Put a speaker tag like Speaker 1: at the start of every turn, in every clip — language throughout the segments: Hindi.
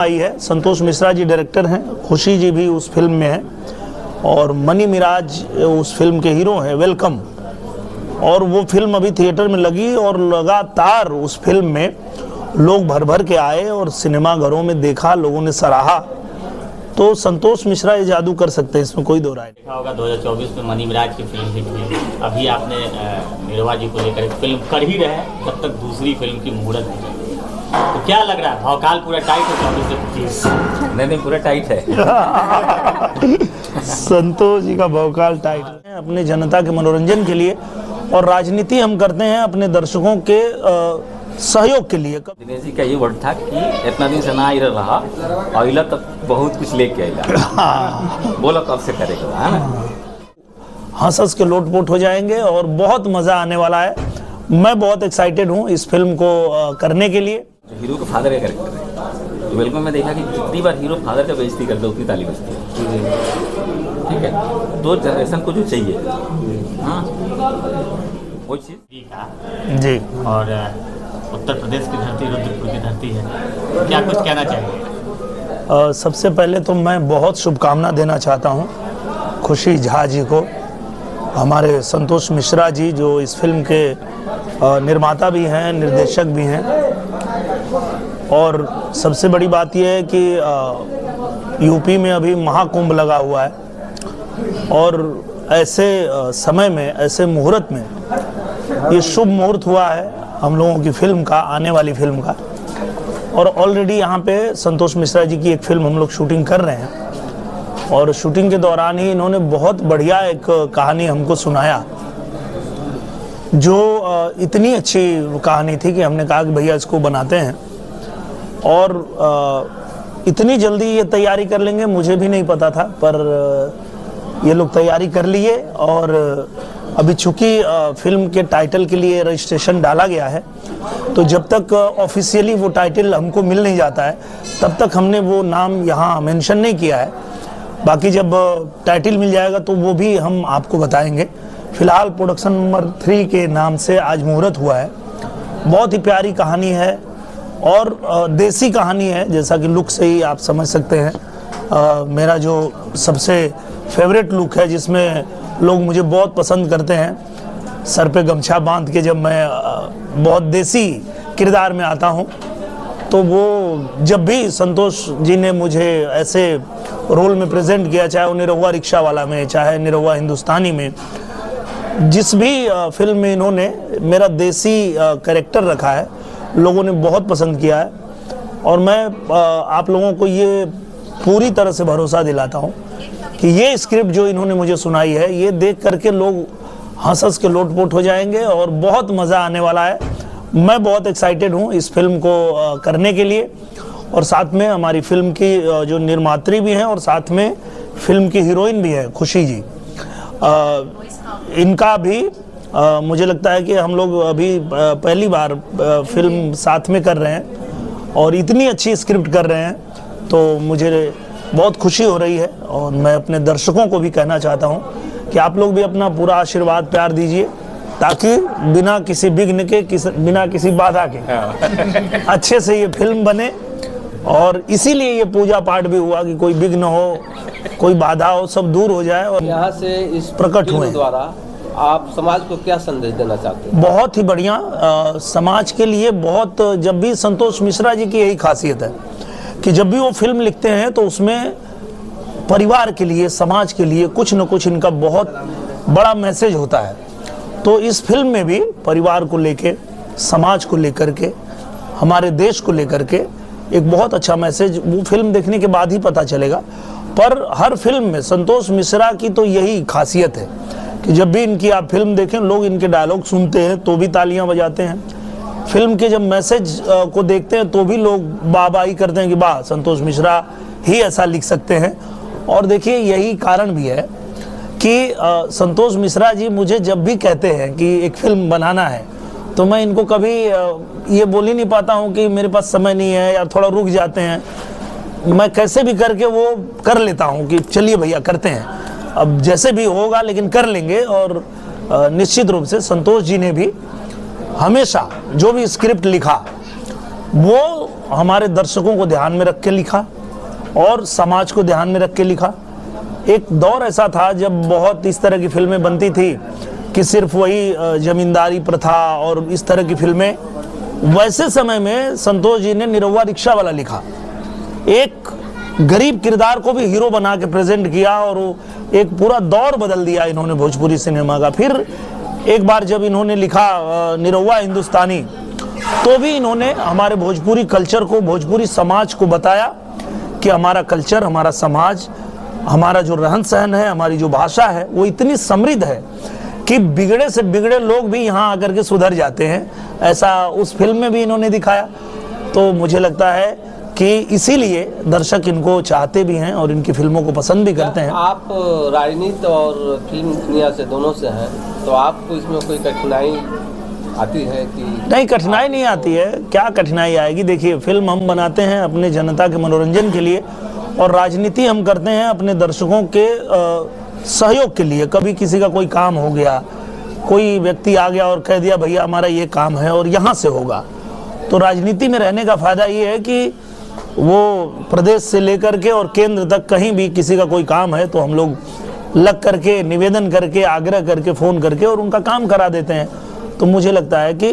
Speaker 1: आई है। संतोष मिश्रा जी डायरेक्टर हैं, खुशी जी भी उस फिल्म में है और मनी मिराज उस फिल्म के हीरो हैं, वेलकम। और वो फिल्म अभी थिएटर में लगी और लगातार उस फिल्म में लोग भर भर के आए और सिनेमाघरों में देखा, लोगों ने सराहा। तो संतोष मिश्रा ये जादू कर सकते हैं, इसमें कोई दो राय नहीं।
Speaker 2: देखा होगा 2024 में मनी मिराज की फिल्म हिट हुई, अभी आपने निरवा जी को लेकर फिल्म कर ही रहे हैं, तब तक दूसरी फिल्म की मुहूर्त हो गई। तो क्या लग रहा है, भौकाल पूरा टाइट है 24 से 25?
Speaker 3: नहीं पूरा टाइट है।
Speaker 1: संतोष जी का भौकाल टाइट है अपने जनता के मनोरंजन के लिए, और राजनीति हम करते हैं अपने दर्शकों के सहयोग के लिए।
Speaker 3: दिनेश जी का ये वर्ड था कि इतना दिन से ना आई रहा, अइला तक बहुत कुछ लेके आएगा। बोलो कब से करेगा, है ना?
Speaker 1: हंस के लोटपोट हो जाएंगे और बहुत मजा आने वाला है। मैं बहुत एक्साइटेड हूँ इस फिल्म को करने के लिए।
Speaker 3: हीरो का फादर का कैरेक्टर है, वेलकम में देखा कि जितनी बार हीरो फादर का बेइज्जती करता है उतनी ताली बजती है। ठीक है, दो जनरेशन को जो चाहिए, हाँ वो चीज़
Speaker 1: जी।
Speaker 2: और उत्तर प्रदेश की धरती रुद्रपुर की धरती है, क्या कुछ कहना चाहिए?
Speaker 1: सबसे पहले तो मैं बहुत शुभकामना देना चाहता हूँ खुशी झा जी को, हमारे संतोष मिश्रा जी जो इस फिल्म के निर्माता भी हैं, निर्देशक भी हैं। और सबसे बड़ी बात यह है कि यूपी में अभी महाकुंभ लगा हुआ है और ऐसे समय में, ऐसे मुहूर्त में ये शुभ मुहूर्त हुआ है हम लोगों की फिल्म का, आने वाली फिल्म का। और ऑलरेडी यहाँ पे संतोष मिश्रा जी की एक फिल्म हम लोग शूटिंग कर रहे हैं और शूटिंग के दौरान ही इन्होंने बहुत बढ़िया एक कहानी हमको सुनाया, जो इतनी अच्छी कहानी थी कि हमने कहा कि भैया इसको बनाते हैं। और इतनी जल्दी ये तैयारी कर लेंगे मुझे भी नहीं पता था, पर ये लोग तैयारी कर लिए। और अभी चूंकि फिल्म के टाइटल के लिए रजिस्ट्रेशन डाला गया है, तो जब तक ऑफिशियली वो टाइटल हमको मिल नहीं जाता है तब तक हमने वो नाम यहाँ मेंशन नहीं किया है। बाकी जब टाइटल मिल जाएगा तो वो भी हम आपको बताएंगे। फिलहाल प्रोडक्शन नंबर 3 के नाम से आज मुहूर्त हुआ है। बहुत ही प्यारी कहानी है और देसी कहानी है, जैसा कि लुक से ही आप समझ सकते हैं। मेरा जो सबसे फेवरेट लुक है, जिसमें लोग मुझे बहुत पसंद करते हैं, सर पे गमछा बांध के जब मैं बहुत देसी किरदार में आता हूँ, तो वो जब भी संतोष जी ने मुझे ऐसे रोल में प्रेजेंट किया, चाहे वो निरहुआ रिक्शा वाला में, चाहे निरहुआ हिंदुस्तानी में, जिस भी फिल्म में इन्होंने मेरा देसी कैरेक्टर रखा है, लोगों ने बहुत पसंद किया है। और मैं आप लोगों को ये पूरी तरह से भरोसा दिलाता हूँ कि ये स्क्रिप्ट जो इन्होंने मुझे सुनाई है, ये देख करके लोग हंस के लोटपोट हो जाएंगे और बहुत मज़ा आने वाला है। मैं बहुत एक्साइटेड हूँ इस फिल्म को करने के लिए। और साथ में हमारी फिल्म की जो निर्मात्री भी हैं और साथ में फिल्म की हीरोइन भी है खुशी जी, इनका भी मुझे लगता है कि हम लोग अभी पहली बार फिल्म साथ में कर रहे हैं और इतनी अच्छी स्क्रिप्ट कर रहे हैं, तो मुझे बहुत खुशी हो रही है। और मैं अपने दर्शकों को भी कहना चाहता हूं कि आप लोग भी अपना पूरा आशीर्वाद प्यार दीजिए, ताकि बिना किसी विघ्न के, बिना किसी बाधा के अच्छे से ये फिल्म बने। और इसीलिए ये पूजा पाठ भी हुआ कि कोई विघ्न हो, कोई बाधा हो, सब दूर हो जाए। और
Speaker 4: यहाँ से इस
Speaker 1: प्रकट हुए
Speaker 4: द्वारा आप समाज को क्या संदेश देना चाहते हैं?
Speaker 1: बहुत ही बढ़िया समाज के लिए बहुत, जब भी संतोष मिश्रा जी की यही खासियत है कि जब भी वो फिल्म लिखते हैं तो उसमें परिवार के लिए, समाज के लिए कुछ न कुछ इनका बहुत बड़ा मैसेज होता है। तो इस फिल्म में भी परिवार को लेके, समाज को लेकर के, हमारे देश को लेकर के एक बहुत अच्छा मैसेज, वो फिल्म देखने के बाद ही पता चलेगा। पर हर फिल्म में संतोष मिश्रा की तो यही खासियत है कि जब भी इनकी आप फिल्म देखें, लोग इनके डायलॉग सुनते हैं तो भी तालियां बजाते हैं, फिल्म के जब मैसेज को देखते हैं तो भी लोग वाहवाही करते हैं कि वाह, संतोष मिश्रा ही ऐसा लिख सकते हैं। और देखिए यही कारण भी है कि संतोष मिश्रा जी मुझे जब भी कहते हैं कि एक फिल्म बनाना है, तो मैं इनको कभी ये बोल ही नहीं पाता हूँ कि मेरे पास समय नहीं है या थोड़ा रुक जाते हैं। मैं कैसे भी करके वो कर लेता हूँ कि चलिए भैया करते हैं, अब जैसे भी होगा लेकिन कर लेंगे। और निश्चित रूप से संतोष जी ने भी हमेशा जो भी स्क्रिप्ट लिखा वो हमारे दर्शकों को ध्यान में रख के लिखा और समाज को ध्यान में रख के लिखा। एक दौर ऐसा था जब बहुत इस तरह की फिल्में बनती थी कि सिर्फ वही जमींदारी प्रथा और इस तरह की फिल्में। वैसे समय में संतोष जी ने निरहुआ रिक्शा वाला लिखा, एक गरीब किरदार को भी हीरो बना के प्रेजेंट किया और एक पूरा दौर बदल दिया इन्होंने भोजपुरी सिनेमा का। फिर एक बार जब इन्होंने लिखा निरहुआ हिंदुस्तानी, तो भी इन्होंने हमारे भोजपुरी कल्चर को, भोजपुरी समाज को बताया कि हमारा कल्चर, हमारा समाज, हमारा जो रहन सहन है, हमारी जो भाषा है वो इतनी समृद्ध है कि बिगड़े से बिगड़े लोग भी यहाँ आकर के सुधर जाते हैं। ऐसा उस फिल्म में भी इन्होंने दिखाया। तो मुझे लगता है कि इसीलिए दर्शक इनको चाहते भी हैं और इनकी फिल्मों को पसंद भी करते हैं।
Speaker 4: आप राजनीति और फिल्म दुनिया से दोनों से हैं, तो आपको इसमें कोई कठिनाई आती है कि
Speaker 1: नहीं? कठिनाई नहीं आती है, क्या कठिनाई आएगी? देखिए, फिल्म हम बनाते हैं अपने जनता के मनोरंजन के लिए और राजनीति हम करते हैं अपने दर्शकों के सहयोग के लिए। कभी किसी का कोई काम हो गया, कोई व्यक्ति आ गया और कह दिया भैया हमारा ये काम है और यहाँ से होगा, तो राजनीति में रहने का फायदा ये है कि वो प्रदेश से लेकर के और केंद्र तक कहीं भी किसी का कोई काम है तो हम लोग लग करके, निवेदन करके, आग्रह करके, फ़ोन करके और उनका काम करा देते हैं। तो मुझे लगता है कि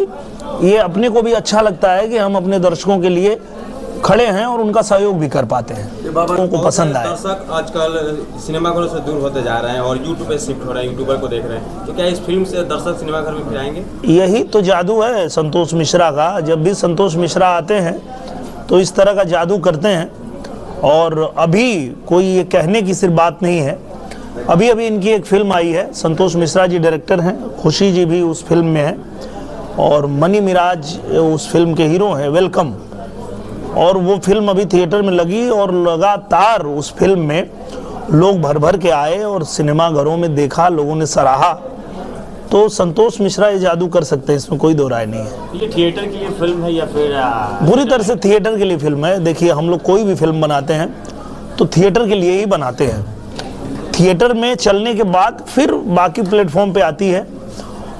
Speaker 1: ये अपने को भी अच्छा लगता है कि हम अपने दर्शकों के लिए खड़े हैं और उनका सहयोग भी कर पाते हैं, लोगों को पसंद आए।
Speaker 5: दर्शक आजकल सिनेमाघरों से दूर होते जा रहे हैं और यूट्यूब पे शिफ्ट हो रहे हैं, यूट्यूबर को देख रहे हैं, तो क्या इस फिल्म से दर्शक सिनेमाघर में फिर आएंगे?
Speaker 1: यही तो जादू है संतोष मिश्रा का। जब भी संतोष मिश्रा आते हैं तो इस तरह का जादू करते हैं। और अभी कोई ये कहने की सिर्फ बात नहीं है, अभी अभी इनकी एक फिल्म आई है, संतोष मिश्रा जी डायरेक्टर हैं, खुशी जी भी उस फिल्म में है और मनी मिराज उस फिल्म के हीरो हैं, वेलकम। और वो फिल्म अभी थिएटर में लगी और लगातार उस फिल्म में लोग भर भर के आए और सिनेमा घरों में देखा, लोगों ने सराहा। तो संतोष मिश्रा ये जादू कर सकते हैं, इसमें कोई दो राय नहीं है।
Speaker 2: ये थिएटर के लिए फिल्म है या फिर
Speaker 1: बुरी तरह से थिएटर के लिए फिल्म है। देखिए, हम लोग कोई भी फिल्म बनाते हैं तो थिएटर के लिए ही बनाते हैं। थिएटर में चलने के बाद फिर बाकी प्लेटफॉर्म पे आती है।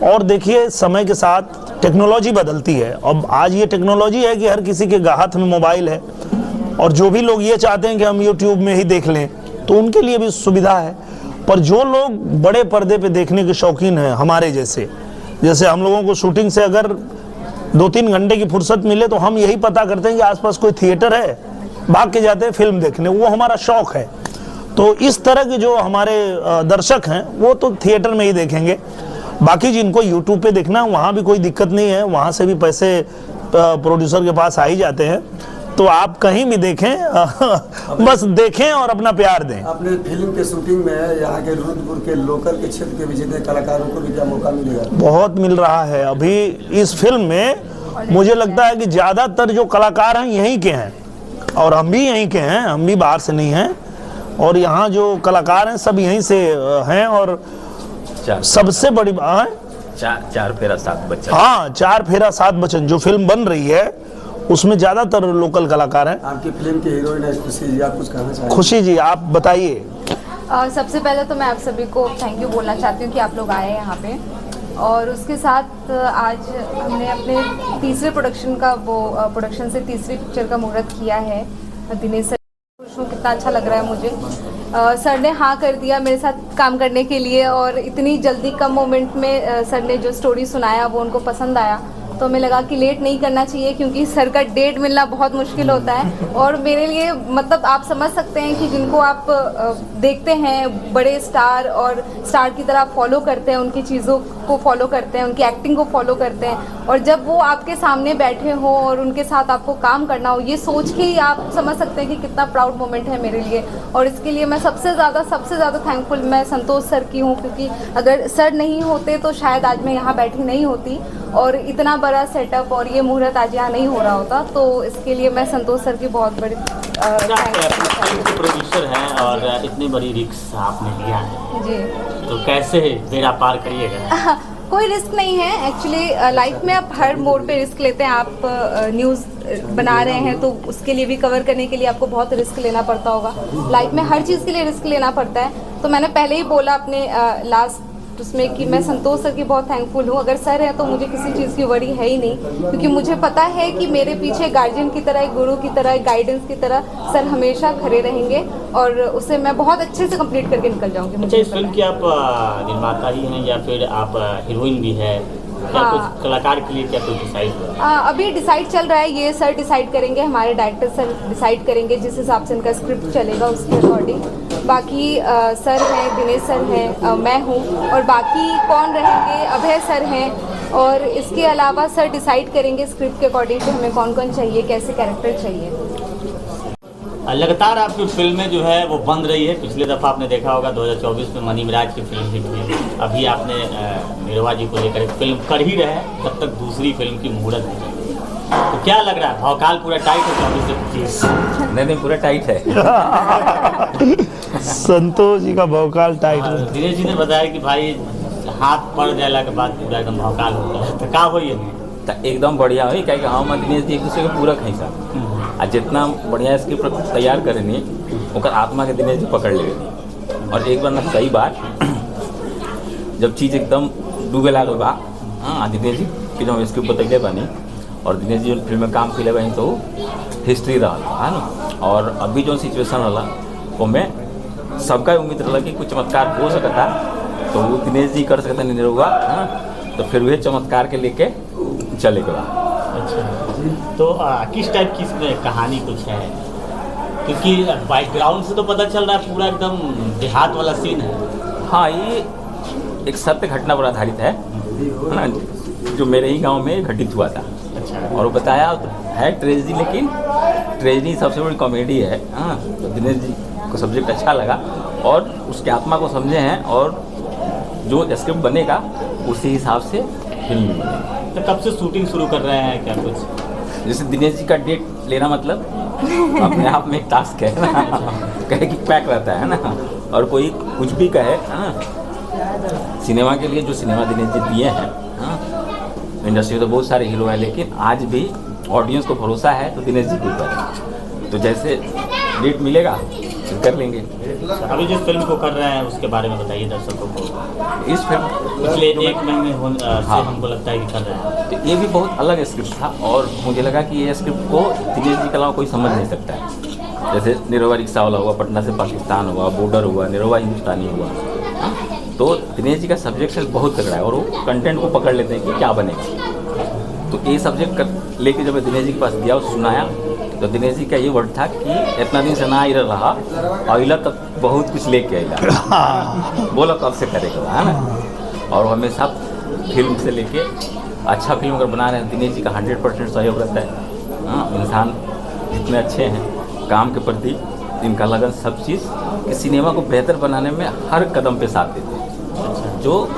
Speaker 1: और देखिए, समय के साथ टेक्नोलॉजी बदलती है। अब आज ये टेक्नोलॉजी है कि हर किसी के हाथ में मोबाइल है और जो भी लोग ये चाहते हैं कि हम यूट्यूब में ही देख लें, तो उनके लिए भी सुविधा है। पर जो लोग बड़े पर्दे पे देखने के शौकीन हैं, हमारे जैसे हम लोगों को शूटिंग से अगर 2-3 घंटे की फुर्सत मिले तो हम यही पता करते हैं कि आसपास कोई थिएटर है, भाग के जाते हैं फिल्म देखने, वो हमारा शौक है। तो इस तरह के जो हमारे दर्शक हैं वो तो थिएटर में ही देखेंगे। बाकी जिनको यूट्यूब पे देखना, वहाँ भी कोई दिक्कत नहीं है, वहाँ से भी पैसे प्रोड्यूसर के पास आ ही जाते हैं। तो आप कहीं भी देखें, बस देखें और अपना प्यार दें।
Speaker 6: अपने फिल्म के शूटिंग में यहाँ के रुद्रपुर के लोकल के क्षेत्र के भी जितने कलाकारों को भी क्या मौका मिलेगा?
Speaker 1: बहुत मिल रहा है। अभी इस फिल्म में मुझे लगता है कि ज़्यादातर जो कलाकार हैं यहीं के हैं और हम भी यहीं के हैं, हम भी बाहर से नहीं हैं। और यहाँ जो कलाकार हैं सब यहीं से हैं। और सबसे बड़ी बात,
Speaker 3: चार फेरा सात बच्चन।
Speaker 1: हाँ, 4 फेरा 7 बच्चन जो फिल्म बन रही है उसमें ज्यादातर लोकल कलाकार हैं।
Speaker 6: आपकी फिल्म की हीरोइन है खुशी जी, आप कुछ कहना चाहेंगे?
Speaker 1: खुशी जी, आप बताइए।
Speaker 7: सबसे पहले तो मैं आप सभी को थैंक यू बोलना चाहती हूँ कि आप लोग आए हैं यहाँ पे। और उसके साथ आज हमने अपने तीसरे प्रोडक्शन से तीसरी पिक्चर का मुहूर्त किया है। दिनेश सर, कितना अच्छा लग रहा है मुझे। सर ने हाँ कर दिया मेरे साथ काम करने के लिए और इतनी जल्दी कम मोमेंट में सर ने जो स्टोरी सुनाया वो उनको पसंद आया। तो हमें लगा कि लेट नहीं करना चाहिए क्योंकि सर का डेट मिलना बहुत मुश्किल होता है। और मेरे लिए मतलब आप समझ सकते हैं कि जिनको आप देखते हैं बड़े स्टार और स्टार की तरह फॉलो करते हैं, उनकी चीज़ों को फॉलो करते हैं, उनकी एक्टिंग को फॉलो करते हैं, और जब वो आपके सामने बैठे हो और उनके साथ आपको काम करना हो, ये सोच के ही आप समझ सकते हैं कि कितना प्राउड मोमेंट है मेरे लिए। और इसके लिए मैं सबसे ज़्यादा थैंकफुल मैं संतोष सर की हूँ, क्योंकि अगर सर नहीं होते तो शायद आज मैं यहाँ बैठी नहीं होती और इतना बड़ा सेटअप और ये मुहूर्त आज यहाँ नहीं हो रहा होता। तो इसके लिए मैं संतोष सर की बहुत बड़ी
Speaker 2: प्रोड्यूसर हैं और इतनी बड़ी रिस्क आपने लिया है
Speaker 7: जी,
Speaker 2: तो कैसे बेड़ा पार करिएगा?
Speaker 7: कोई रिस्क नहीं है एक्चुअली। लाइफ में आप हर मोड़ पे रिस्क लेते हैं। आप न्यूज़ बना रहे हैं तो उसके लिए भी कवर करने के लिए आपको बहुत रिस्क लेना पड़ता होगा। लाइफ में हर चीज़ के लिए रिस्क लेना पड़ता है। तो मैंने पहले ही बोला अपने लास्ट उसमें कि मैं संतोष सर की बहुत थैंकफुल हूँ। अगर सर है तो मुझे किसी चीज़ की वरी है ही नहीं, क्योंकि मुझे पता है कि मेरे पीछे गार्जियन की तरह, एक गुरु की तरह, एक गाइडेंस की तरह सर हमेशा खड़े रहेंगे और उसे मैं बहुत अच्छे से कंप्लीट करके निकल जाऊँगी।
Speaker 2: अच्छा, इस फिल्म की आप निर्माता ही हैं या फिर आप हीरोइन भी है, या
Speaker 7: हाँ।
Speaker 2: कुछ कलाकार के लिए क्या कुछ डिसाइड हुआ?
Speaker 7: अभी डिसाइड चल रहा है, ये सर डिसाइड करेंगे, हमारे डायरेक्टर सर डिसाइड करेंगे जिस हिसाब से इनका स्क्रिप्ट चलेगा उसके अकॉर्डिंग। बाकी सर हैं, दिनेश सर हैं, मैं हूँ, और बाकी कौन रहेंगे, अभय सर हैं, और इसके अलावा सर डिसाइड करेंगे स्क्रिप्ट के अकॉर्डिंग कि हमें कौन कौन चाहिए, कैसे कैरेक्टर चाहिए।
Speaker 2: लगातार आपकी फिल्में जो है वो बन रही है। पिछले दफ़ा आपने देखा होगा 2024 में मनी मिराज की फिल्म हिट हुई। अभी आपने निरवा जी को लेकर एक फिल्म कर ही रहे हैं, तब तक दूसरी फिल्म की मुहूर्त हो गई। तो क्या लग रहा है, भौकाल पूरा टाइट है 24 से 25?
Speaker 3: नहीं, पूरा टाइट है।
Speaker 1: संतोष जी का भौकाल टाइट है।
Speaker 2: दिनेश जी ने बताया कि भाई हाथ पड़ जाने के बाद पूरा एकदम भौकाल हो गया, तो का हो ये
Speaker 3: एकदम बढ़िया हुई, क्या कि हम दिनेश जी एक दूसरे के पूरक हैं सर। आ जितना बढ़िया स्क्रिप्ट तैयार करेनी ओकर आत्मा के दिनेश जी पकड़ लेनी। और एक बार ना सही बात, जब चीज़ एकदम डूबे लागल बा, हाँ, दिनेश जी के जो स्क्रिप्ट बतैले बानी और दिनेश जी फिल्म में काम कैले बानी तो हिस्ट्री रहा है ना। और अभी जो सिचुएशन रहा वो में सबका उम्मीद रहा कि कुछ चमत्कार हो सकता, तो वो दिनेश जी कर सकता नहीं होगा, तो फिर वह चमत्कार के लेके चलेगा।
Speaker 2: अच्छा, तो किस टाइप की इसमें कहानी कुछ है? क्योंकि बैकग्राउंड से तो पता चल रहा है पूरा एकदम देहात वाला सीन है।
Speaker 3: हाँ, ये एक सत्य घटना पर आधारित है ना, जो मेरे ही गांव में घटित हुआ था।
Speaker 2: अच्छा,
Speaker 3: और वो बताया तो है ट्रेजेडी, लेकिन ट्रेजेडी सबसे बड़ी कॉमेडी है। हाँ, तो दिनेश जी को सब्जेक्ट अच्छा लगा और उसके आत्मा को समझे हैं, और जो स्क्रिप्ट बनेगा उसी हिसाब से फिल्म बनेगी।
Speaker 2: तो कब से शूटिंग शुरू कर रहे हैं क्या कुछ?
Speaker 3: जैसे दिनेश जी का डेट लेना मतलब अपने आप में एक टास्क है ना, कहे कि पैक रहता है ना, और कोई कुछ भी कहे ना। सिनेमा के लिए जो सिनेमा दिनेश जी दिए हैं, इंडस्ट्री में तो बहुत सारे हीरो हैं, लेकिन आज भी ऑडियंस को भरोसा है तो दिनेश जी के ऊपर है। तो जैसे डेट मिलेगा तो कर लेंगे।
Speaker 2: अभी जिस फिल्म को कर रहे हैं उसके बारे में बताइए दर्शकों को।
Speaker 3: इस फिल्म
Speaker 2: पिछले एक महीने से हमको लगता है कि कर रहे हैं,
Speaker 3: तो ये भी बहुत अलग स्क्रिप्ट था, और मुझे लगा कि ये स्क्रिप्ट को दिनेश जी के अलावा कोई समझ नहीं सकता है। जैसे निरवा रिक्शा वाला हुआ, पटना से पाकिस्तान हुआ, बॉर्डर हुआ, निरवा हिंदुस्तानी हुआ, तो दिनेश जी का सब्जेक्ट बहुत तगड़ा है और वो कंटेंट को पकड़ लेते हैं कि क्या बनेगा। तो ये सब्जेक्ट लेके जब मैं दिनेश जी के पास गया और सुनाया, तो दिनेश जी का ये वर्ड था कि इतना दिन से ना ही रहा, अगला तक बहुत कुछ लेके आएगा, बोला कब से करेगा, है ना। और हमेशा फिल्म से लेके अच्छा फिल्म अगर बना रहे हैं, दिनेश जी का 100% सहयोग रहता है। हाँ, इंसान जितने अच्छे हैं काम के प्रति, इनका लगन सब चीज़ कि सिनेमा को बेहतर बनाने में हर कदम पे साथ देते हैं, जो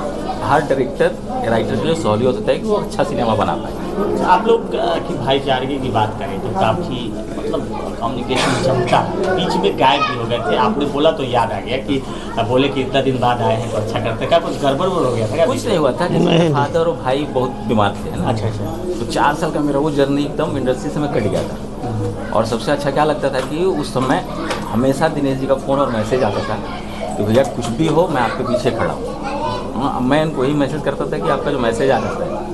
Speaker 3: हर डायरेक्टर या राइटर के लिए सहूलियत होता है कि वो अच्छा सिनेमा बना पाए।
Speaker 2: आप लोग की भाईचारे की बात करें तो काफ़ी मतलब कम्युनिकेशन चलता, बीच में गायब भी हो गए थे। आपने बोला तो याद आ गया कि बोले कि इतना दिन बाद आए हैं तो अच्छा करते, क्या कुछ गड़बड़ हो गया था क्या?
Speaker 3: कुछ नहीं हुआ था, जैसे फादर और भाई बहुत बीमार थे ना।
Speaker 2: अच्छा अच्छा।
Speaker 3: तो 4 साल का मेरा वो जर्नी एकदम इंडस्ट्री से मैं कट गया था। और सबसे अच्छा क्या लगता था कि उस समय हमेशा दिनेश जी का फ़ोन और मैसेज आता था कि भैया कुछ भी हो मैं आपके पीछे खड़ा हूँ। मैं इनको यही मैसेज करता था कि आपका जो मैसेज आ जाता है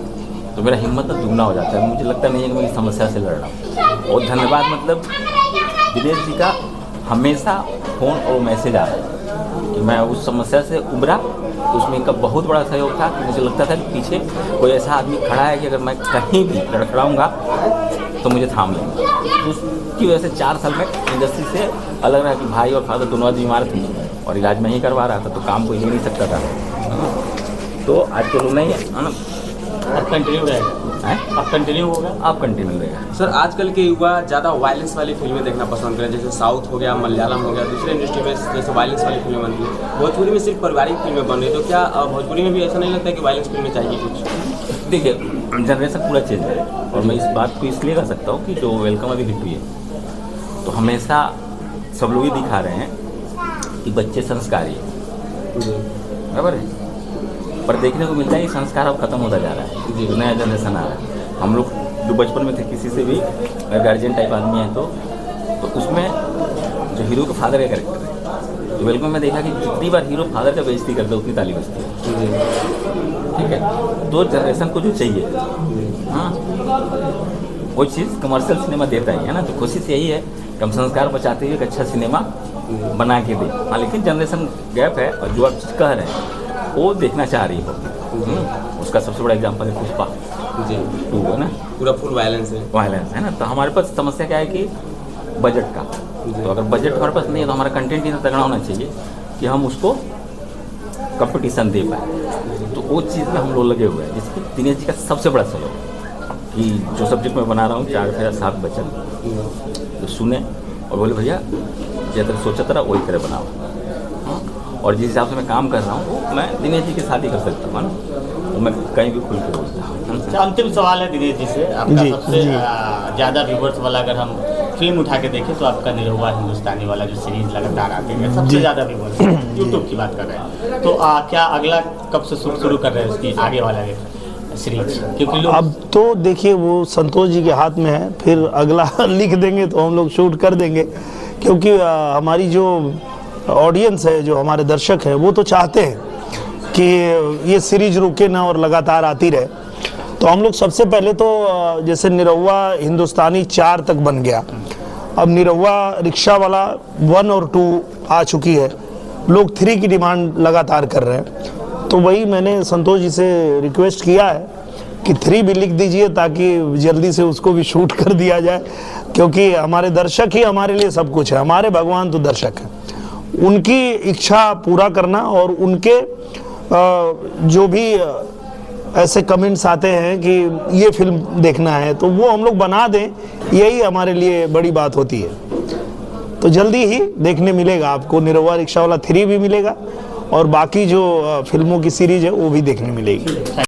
Speaker 3: तो मेरा हिम्मत दुगना हो जाता है, मुझे लगता नहीं है कि मैं इस समस्या से लड़ रहा हूँ। और धन्यवाद, मतलब दिनेश जी का हमेशा फ़ोन और मैसेज आ रहा है कि मैं उस समस्या से उभरा। उसमें इनका बहुत बड़ा सहयोग था कि मुझे लगता था कि पीछे कोई ऐसा आदमी खड़ा है कि अगर मैं कहीं भी लड़खड़ाऊँगा तो मुझे थाम लेंगे। तो उसकी वजह से 4 साल में इंडस्ट्री से अलग रहा कि भाई और फादर दोनों आदमी बीमार थे और इलाज में ही करवा रहा था, तो काम कोई ले नहीं सकता था। तो आज तो नहीं है ना,
Speaker 2: अब कंटिन्यू रहेगा, अब कंटिन्यू होगा,
Speaker 3: आप कंटिन्यू रहेगा।
Speaker 5: सर, आजकल के युवा ज़्यादा वायलेंस वाली फिल्में देखना पसंद करें, जैसे साउथ हो गया, मलयालम हो गया, दूसरे इंडस्ट्री में जैसे वायलेंस वाली फिल्में बनती है। भोजपुरी में सिर्फ पारिवारिक फिल्में बन रही है, तो क्या भोजपुरी में भी ऐसा नहीं लगता है कि वायलेंस फिल्में चाहिए कुछ?
Speaker 3: देखिए, जनरेशन पूरा चेंज है और मैं इस बात को इसलिए कह सकता हूँ कि जो वेलकम अभी हिट हुई है तो हमेशा सब लोग ही दिखा रहे हैं कि बच्चे संस्कारी है, बराबर है, पर देखने को मिलता है कि संस्कार अब खत्म होता जा रहा है। जी, नया जनरेशन आ रहा है। हम लोग जो बचपन में थे, किसी से भी गार्जियन टाइप आदमी है तो उसमें जो हीरो का फादर का कैरेक्टर है तो बिल्कुल मैं देखा कि जितनी बार हीरो फादर का बेइज्जती करता है उतनी ताली बजती है। ठीक है, तो जनरेशन को जो चाहिए, हाँ, वो चीज़ कमर्शियल सिनेमा देता ही है ना। तो कोशिश यही है कि हम संस्कार बचाते हुए एक अच्छा सिनेमा बना के दें। हाँ, लेकिन जनरेशन गैप है, और जो आप कह रहे हैं वो देखना चाह रही हो, उसका सबसे बड़ा एग्जाम्पल है पुष्पा
Speaker 5: जी
Speaker 3: 2 है ना,
Speaker 5: पूरा फुल वायलेंस है
Speaker 3: ना। तो हमारे पास समस्या क्या है कि बजट का। तो अगर बजट हमारे पास नहीं है तो हमारा कंटेंट इतना तगड़ा होना चाहिए कि हम उसको कंपटीशन दे पाए। तो वो चीज़ में हम लोग लगे हुए हैं, जिसमें दिनेश जी का सबसे बड़ा सहयोग कि जो सब्जेक्ट मैं बना रहा हूँ 4 फेरा 7 बचन, तो सुने और बोले भैया जैसे सोचा था वही तरह बनाओ। हाँ, और जिस हिसाब से मैं काम कर रहा हूँ मैं दिनेश जी के साथ ही कर सकता हूँ ना, तो मैं कहीं भी खुल के बोलता हूँ।
Speaker 2: अच्छा, अंतिम सवाल है दिनेश जी से आपका। सबसे ज़्यादा व्यूवर्स वाला अगर हम फिल्म उठा के देखें तो आपका निरहुआ हिंदुस्तानी वाला जो सीरीज लगातार आते हैं सबसे ज़्यादा व्यूवर्स यूट्यूब की बात कर रहे हैं। तो क्या अगला कब से शुरू कर रहे हैं उसकी आगे वाला सीरीज? क्योंकि लोग
Speaker 1: अब तो देखिए वो संतोष जी के हाथ में है, फिर अगला लिख देंगे तो हम लोग शूट कर देंगे, क्योंकि हमारी जो ऑडियंस है, जो हमारे दर्शक हैं, वो तो चाहते हैं कि ये सीरीज रुके ना और लगातार आती रहे। तो हम लोग सबसे पहले तो जैसे निरहुआ हिंदुस्तानी 4 तक बन गया, अब निरहुआ रिक्शा वाला 1 और 2 आ चुकी है, लोग 3 की डिमांड लगातार कर रहे हैं। तो वही मैंने संतोष जी से रिक्वेस्ट किया है कि 3 भी लिख दीजिए ताकि जल्दी से उसको भी शूट कर दिया जाए, क्योंकि हमारे दर्शक ही हमारे लिए सब कुछ है। हमारे भगवान तो दर्शक हैं, उनकी इच्छा पूरा करना और उनके जो भी ऐसे कमेंट्स आते हैं कि ये फिल्म देखना है तो वो हम लोग बना दें, यही हमारे लिए बड़ी बात होती है। तो जल्दी ही देखने मिलेगा आपको, निरहुआ रिक्शा वाला 3 भी मिलेगा और बाकी जो फिल्मों की सीरीज है वो भी देखने मिलेगी।